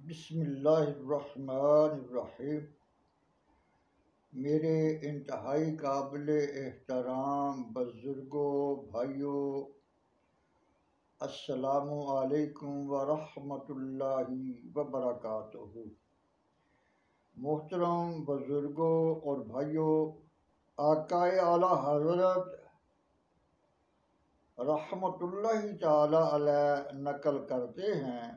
بسم اللہ الرحمن الرحیم۔ میرے انتہائی قابل احترام بزرگوں، بھائیوں، السلام علیکم ورحمۃ اللہ وبرکاتہ۔ محترم بزرگوں اور بھائیوں، آقا اعلیٰ حضرت رحمۃ اللہ تعالی علیہ نقل کرتے ہیں،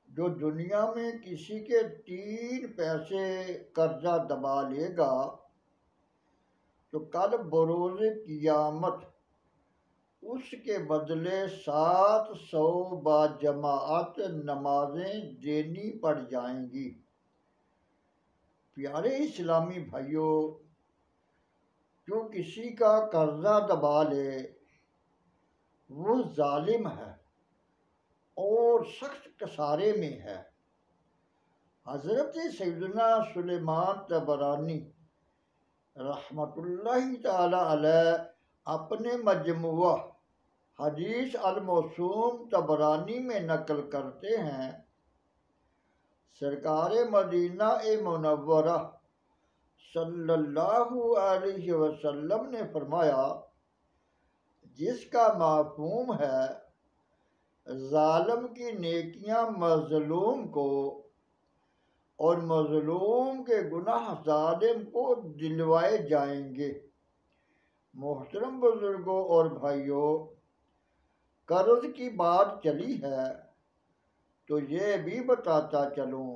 جو دنیا میں کسی کے 3 پیسے قرضہ دبا لے گا تو کل بروز قیامت اس کے بدلے 700 باجماعت نمازیں دینی پڑ جائیں گی۔ پیارے اسلامی بھائیوں، جو کسی کا قرضہ دبا لے وہ ظالم ہے اور سخت کسارے میں ہے۔ حضرت سیدنا سلیمان طبرانی رحمۃ اللہ تعالی علیہ اپنے مجموعہ حدیث الموسوم طبرانی میں نقل کرتے ہیں، سرکار مدینہ منورہ صلی اللہ علیہ وسلم نے فرمایا، جس کا مفہوم ہے ظالم کی نیکیاں مظلوم کو اور مظلوم کے گناہ ظالم کو دلوائے جائیں گے۔ محترم بزرگوں اور بھائیوں، قرض کی بات چلی ہے تو یہ بھی بتاتا چلوں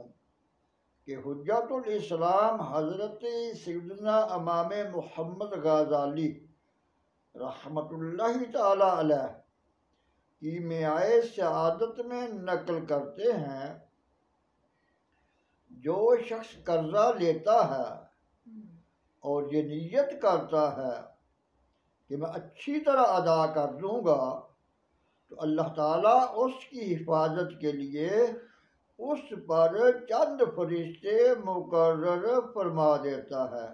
کہ حجت الاسلام حضرت سیدنا امام محمد غزالی رحمۃ اللہ تعالی علیہ کی میعائے سعادت میں نقل کرتے ہیں، جو شخص قرضہ لیتا ہے اور یہ نیت کرتا ہے کہ میں اچھی طرح ادا کر دوں گا تو اللہ تعالیٰ اس کی حفاظت کے لیے اس پر چند فرشتے مقرر فرما دیتا ہے،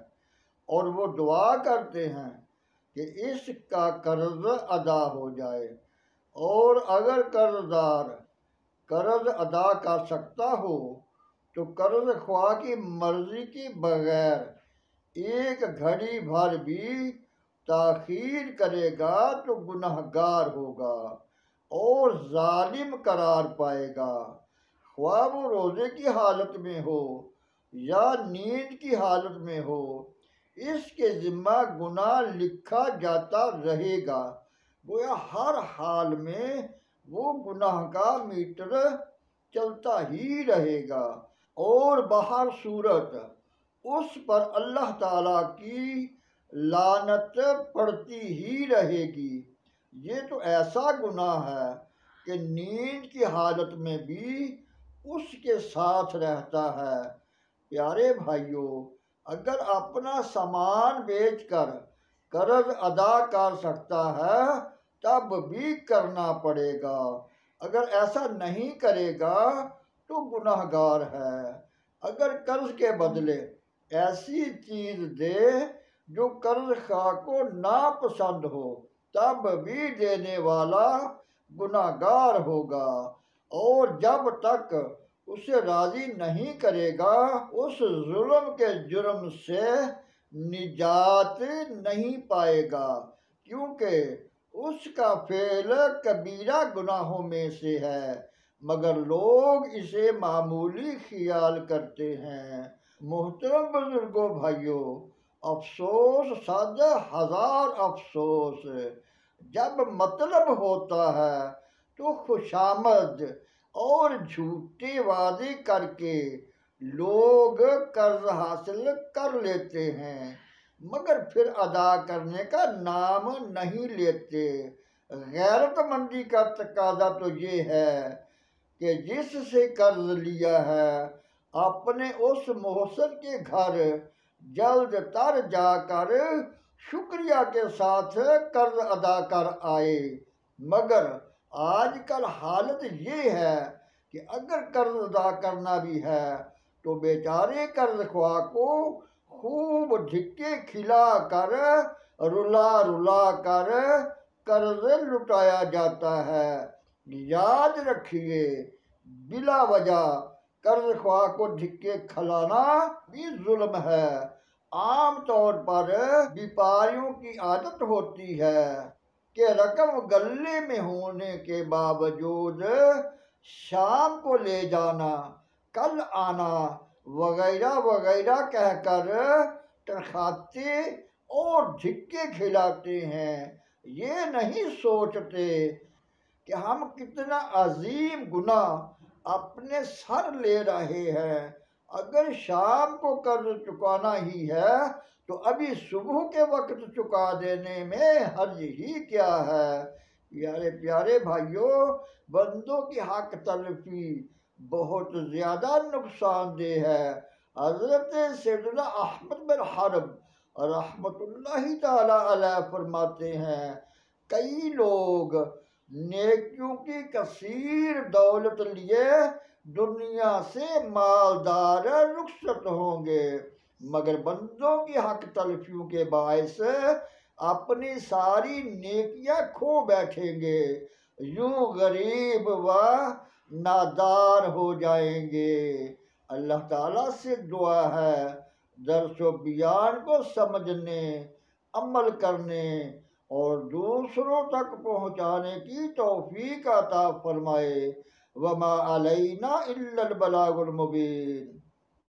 اور وہ دعا کرتے ہیں کہ اس کا قرض ادا ہو جائے۔ اور اگر قرض دار قرض ادا کر سکتا ہو تو قرض خواہ کی مرضی کے بغیر ایک گھڑی بھر بھی تاخیر کرے گا تو گنہگار ہوگا اور ظالم قرار پائے گا، خواہ وہ روزے کی حالت میں ہو یا نیند کی حالت میں ہو، اس کے ذمہ گناہ لکھا جاتا رہے گا۔ گویا ہر حال میں وہ گناہ کا میٹر چلتا ہی رہے گا اور بہر صورت اس پر اللہ تعالیٰ کی لعنت پڑتی ہی رہے گی۔ یہ تو ایسا گناہ ہے کہ نیند کی حالت میں بھی اس کے ساتھ رہتا ہے۔ پیارے بھائیوں، اگر اپنا سامان بیچ کر قرض ادا کر سکتا ہے تب بھی کرنا پڑے گا، اگر ایسا نہیں کرے گا تو گنہگار ہے۔ اگر قرض کے بدلے ایسی چیز دے جو قرض خواہ کو ناپسند ہو تب بھی دینے والا گنہگار ہوگا، اور جب تک اسے راضی نہیں کرے گا اس ظلم کے جرم سے نجات نہیں پائے گا، کیونکہ اس کا فعل کبیرہ گناہوں میں سے ہے، مگر لوگ اسے معمولی خیال کرتے ہیں۔ محترم بزرگوں، بھائیوں، افسوس 100,000 افسوس، جب مطلب ہوتا ہے تو خوشامد اور جھوٹے وعدے کر کے لوگ قرض حاصل کر لیتے ہیں مگر پھر ادا کرنے کا نام نہیں لیتے۔ غیرت مندی کا تقاضا تو یہ ہے کہ جس سے قرض لیا ہے اپنے اس محسن کے گھر جلد تر جا کر شکریہ کے ساتھ قرض ادا کر آئے، مگر آج کل حالت یہ ہے کہ اگر قرض ادا کرنا بھی ہے تو بیچارے قرض خواہ کو خوب دھکے کھلا کر رلا رلا کر قرض لٹایا جاتا ہے۔ یاد رکھیے، بلا وجہ قرض خواہ کو دھکے کھلانا بھی ظلم ہے۔ عام طور پر بیپاریوں کی عادت ہوتی ہے کہ رقم گلے میں ہونے کے باوجود شام کو لے جانا، کل آنا وغیرہ وغیرہ کہہ کر ٹرکھاتے اور دھکے کھلاتے ہیں۔ یہ نہیں سوچتے کہ ہم کتنا عظیم گناہ اپنے سر لے رہے ہیں۔ اگر شام کو قرض چکانا ہی ہے تو ابھی صبح کے وقت چکا دینے میں حرج ہی کیا ہے۔ پیارے پیارے بھائیوں، بندوں کی حق تلفی بہت زیادہ نقصان دہ ہے۔ حضرت سیدنا احمد بن حرب رحمت اللہ تعالی علیہ فرماتے ہیں، کئی لوگ نیکیوں کی کثیر دولت لیے دنیا سے مالدار رخصت ہوں گے، مگر بندوں کی حق تلفیوں کے باعث اپنی ساری نیکیاں کھو بیٹھیں گے، یوں غریب و نادار ہو جائیں گے۔ اللہ تعالیٰ سے دعا ہے درس و بیان کو سمجھنے، عمل کرنے اور دوسروں تک پہنچانے کی توفیق عطا فرمائے۔ وما علینا الا البلاغ المبین۔